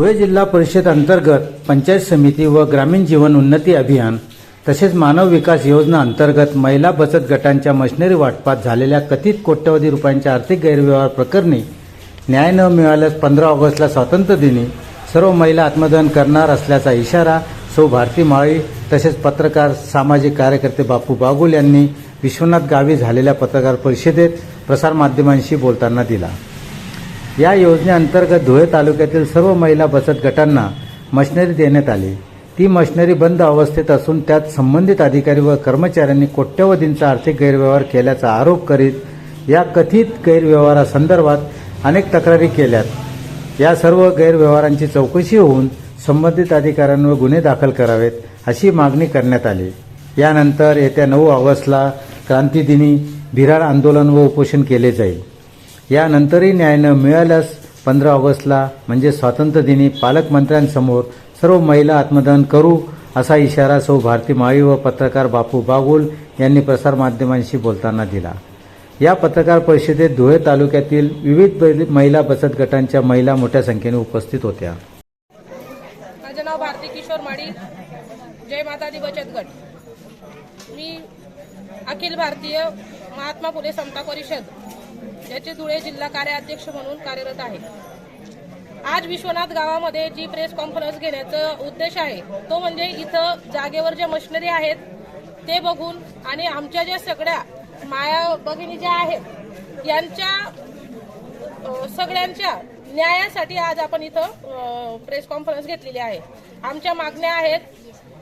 धुळे जिल्हा परिषद अंतर्गत पंचायत समिती व ग्रामीण जीवन उन्नती अभियान तसेच मानव विकास योजना अंतर्गत महिला बचत गटांच्या मशिनरी वाटपात झालेल्या कथित कोट्यवधी रुपयांच्या आर्थिक गैरव्यवहार प्रकरणी न्याय न मिळाल्यास 15 ऑगस्टला स्वातंत्र्य दिनी सर्व महिला आत्मदहन करणार असल्याचा इशारा सौ भारती माळी तसेच पत्रकार सामाजिक कार्यकर्ते बापू बागुल यांनी विश्वनाथ गावी झालेल्या पत्रकार परिषदेत प्रसारमाध्यमांशी बोलताना दिला। या योजनेअंतर्गत धुळे तालुक्यातील सर्व महिला बचत गटांना मशिनरी देण्यात आली। ती मशिनरी बंद अवस्थेत असून त्यात संबंधित अधिकारी व कर्मचाऱ्यांनी कोट्यवधींचा आर्थिक गैरव्यवहार केल्याचा आरोप करीत या कथित गैरव्यवहारासंदर्भात अनेक तक्रारी केल्यात। या सर्व गैरव्यवहारांची चौकशी होऊन संबंधित अधिकाऱ्यांवर गुन्हे दाखल करावेत अशी मागणी करण्यात आली। यानंतर येत्या 9 ऑगस्टला क्रांतिदिनी बिऱ्हाड आंदोलन व उपोषण केले जाईल। यानंतरही न्याय न मिळाल्यास 15 ऑगस्टला म्हणजे स्वातंत्र्यदिनी पालकमंत्र्यांसमोर सर्व महिला आत्मदहन करू असा इशारा सौ भारती माळी व पत्रकार बापू बागुल यांनी प्रसारमाध्यमांशी बोलताना दिला। या पत्रकार परिषदेत धुळे तालुक्यातील विविध महिला बचत गटांच्या महिला मोठ्या संख्येने उपस्थित होत्या। माझे नाव भारती किशोर माळी, जय माता दी बचत गट। मी अखिल भारतीय महात्मा फुले समता परिषद याचे धुळे जिल्हा कार्याध्यक्ष म्हणून कार्यरत आहे। आज विश्वनाथ गावामध्ये जी प्रेस कॉन्फरन्स घेण्याचा उद्देश आहे तो म्हणजे इथं जागेवर ज्या मशिनरी आहेत ते बघून आणि आमच्या ज्या सगळ्या माया भगिनी ज्या आहेत यांच्या सगळ्यांच्या न्यायासाठी आज आपण इथं प्रेस कॉन्फरन्स घेतलेली आहे। आमच्या मागण्या आहेत,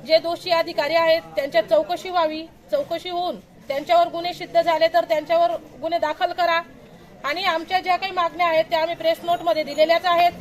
जे दोषी अधिकारी आहेत त्यांच्या चौकशी व्हावी, चौकशी होऊन त्यांच्यावर गुन्हे सिद्ध झाले तर त्यांच्यावर गुन्हे दाखल करा आणि आमच्या ज्या काही मागण्या आहेत त्या आम्ही प्रेस नोटमध्ये दिलेल्याच आहेत।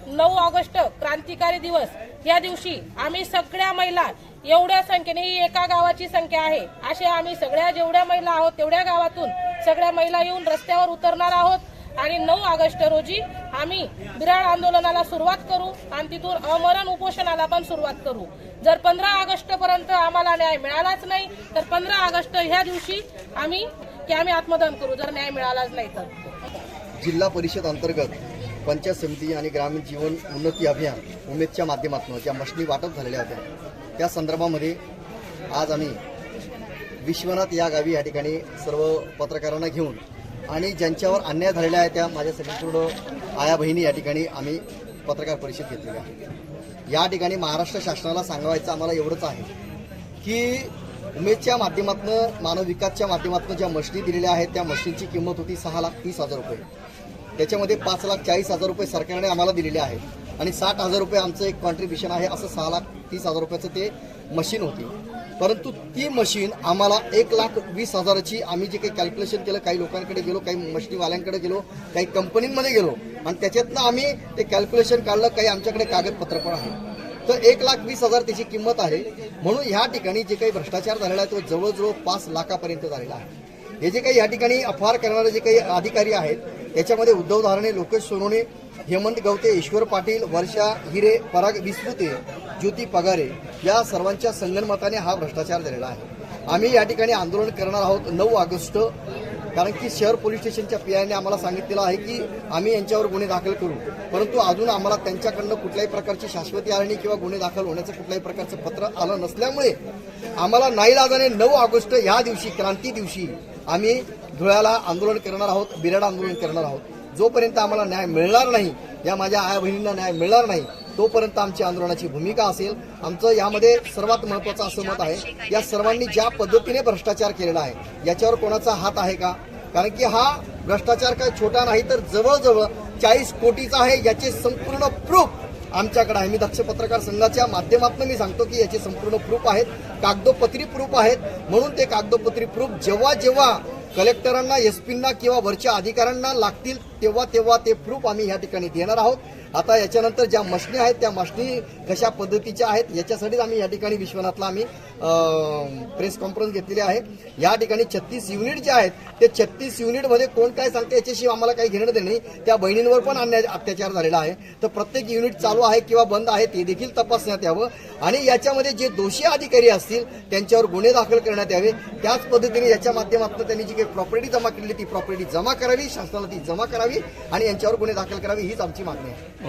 9 ऑगस्ट क्रांतिकारी दिवस या दिवशी आम्ही सगळ्या महिला एवढ्या संख्येने, ही एका गावाची संख्या आहे, असे आम्ही सगळ्या जेवढ्या महिला आहोत तेवढ्या गावातून सगळ्या महिला येऊन रस्त्यावर उतरणार आहोत आणि 9 ऑगस्ट रोजी आम्ही बिऱ्हाड आंदोलनाला सुरुवात करू आणि तिथून अमरण उपोषणाला पण सुरुवात करू। जर 15 ऑगस्ट पर्यंत आम्हाला न्याय मिळालाच नाही तर 15 ऑगस्ट ह्या दिवशी आम्ही आत्मदहन करू जर न्याय मिळालाच नाही तर। जिल्हा परिषद अंतर्गत पंचायत समिती आणि ग्रामीण जीवन उन्नती अभियान उमेदच्या माध्यमातून ज्या मशिनरी वाटप झालेल्या होत्या त्या संदर्भामध्ये आज आम्ही विश्वनाथ या गावी या ठिकाणी सर्व पत्रकारांना घेऊन आणि ज्यांच्यावर अन्याय झालेला आहे त्या माझ्या संपूर्ण आया बहिणी या ठिकाणी आम्ही पत्रकार परिषद घेतलेली आहे। या ठिकाणी महाराष्ट्र शासनाला सांगायचं आम्हाला एवढंच आहे की उमेदच्या माध्यमातून मानव विकासच्या माध्यमातून ज्या मशिनरी दिलेल्या आहेत त्या मशिनरीची किंमत होती 6,30,000 रुपये। त्याच्यामध्ये 5,40,000 रुपये सरकारने आम्हाला दिलेले आहेत आणि 60,000 रुपये आमचं एक कॉन्ट्रीब्युशन आहे, असं 6,30,000 रुपयाचं ते मशीन होती। परंतु ती मशीन आम्हाला 1,20,000ची आम्ही जे काही कॅल्क्युलेशन केलं, काही लोकांकडे गेलो, काही मशिनरीवाल्यांकडे गेलो, काही कंपनींमध्ये गेलो आणि त्याच्यातनं आम्ही ते कॅल्क्युलेशन काढलं, काही आमच्याकडे कागदपत्र पण आहे। तर 1,20,000 त्याची किंमत आहे। म्हणून ह्या ठिकाणी जे काही भ्रष्टाचार झालेला आहे तो जवळजवळ 5 लाखापर्यंत झालेला आहे। हे जे काही या ठिकाणी अफार करणारे जे काही अधिकारी आहेत त्याच्यामध्ये उद्धव धारणे, लोकेश सोनवणे, हेमंत गवते, ईश्वर पाटील, वर्षा हिरे, पराग विस्फुते, ज्योती पगारे या सर्वांच्या संगनमताने हा भ्रष्टाचार झालेला आहे। आम्ही या ठिकाणी आंदोलन करणार आहोत 9 ऑगस्ट, कारण की शहर पोलीस स्टेशनच्या पीआयने आम्हाला सांगितलेलं आहे की आम्ही यांच्यावर गुन्हे दाखल करू, परंतु अजून आम्हाला त्यांच्याकडनं कुठल्याही प्रकारची शाश्वती आली नाही किंवा गुन्हे दाखल होण्याचं कुठल्याही प्रकारचं पत्र आलं नसल्यामुळे आम्हाला नाईलाजाने 9 ऑगस्ट ह्या दिवशी, क्रांती दिवशी आम्ही धुळ्याला आंदोलन करणार आहोत, बिऱ्हाड आंदोलन करणार आहोत। जोपर्यंत आम्हाला न्याय मिळणार नाही, या माझ्या आया बहिणींना न्याय मिळणार नाही, तोपर्यंत आमची आंदोलनाची भूमिका असेल। आमचं यामध्ये सर्वात महत्त्वाचं असं मत आहे, या सर्वांनी ज्या पद्धतीने भ्रष्टाचार केलेला आहे याच्यावर कोणाचा हात आहे का? कारण की हा भ्रष्टाचार काही छोटा नाही तर जवळजवळ 40 कोटीचा आहे। याचे संपूर्ण प्रूफ आमच्याकडे आहे। मी दक्ष पत्रकार संघाच्या माध्यमातून मी सांगतो की याचे संपूर्ण प्रूफ आहेत, कागदोपत्री प्रूफ आहेत। म्हणून ते कागदोपत्री प्रूफ जेव्हा जेव्हा कलेक्टरांना, एसपींना किंवा वरच्या अधिकाऱ्यांना लागतील तेव्हा ते प्रूफ आम्ही या ठिकाणी देणार आहोत। आता याच्यानंतर ज्या मशिनरी आहेत त्या मशिनरी कशा पद्धतीच्या आहेत याच्यासाठीच आम्ही या ठिकाणी विश्वनाथला आम्ही प्रेस कॉन्फरन्स घेतलेली आहे। या ठिकाणी 36 युनिट जे आहेत ते 36 युनिटमध्ये कोण काय सांगते याच्याशी आम्हाला काही घेणं देणं नाही। त्या बहिणींवर पण अत्याचार झालेला आहे, तर प्रत्येक युनिट चालू आहे किंवा बंद आहे ते देखील तपासण्यात यावं आणि याच्यामध्ये जे दोषी अधिकारी असतील त्यांच्यावर गुन्हे दाखल करण्यात यावे। त्याच पद्धतीने याच्या माध्यमातून त्यांनी जी काही प्रॉपर्टी जमा केलेली ती प्रॉपर्टी जमा करावी, शासनाला ती जमा करावी आणि यांच्यावर गुन्हे दाखल करावे, हीच आमची मागणी आहे।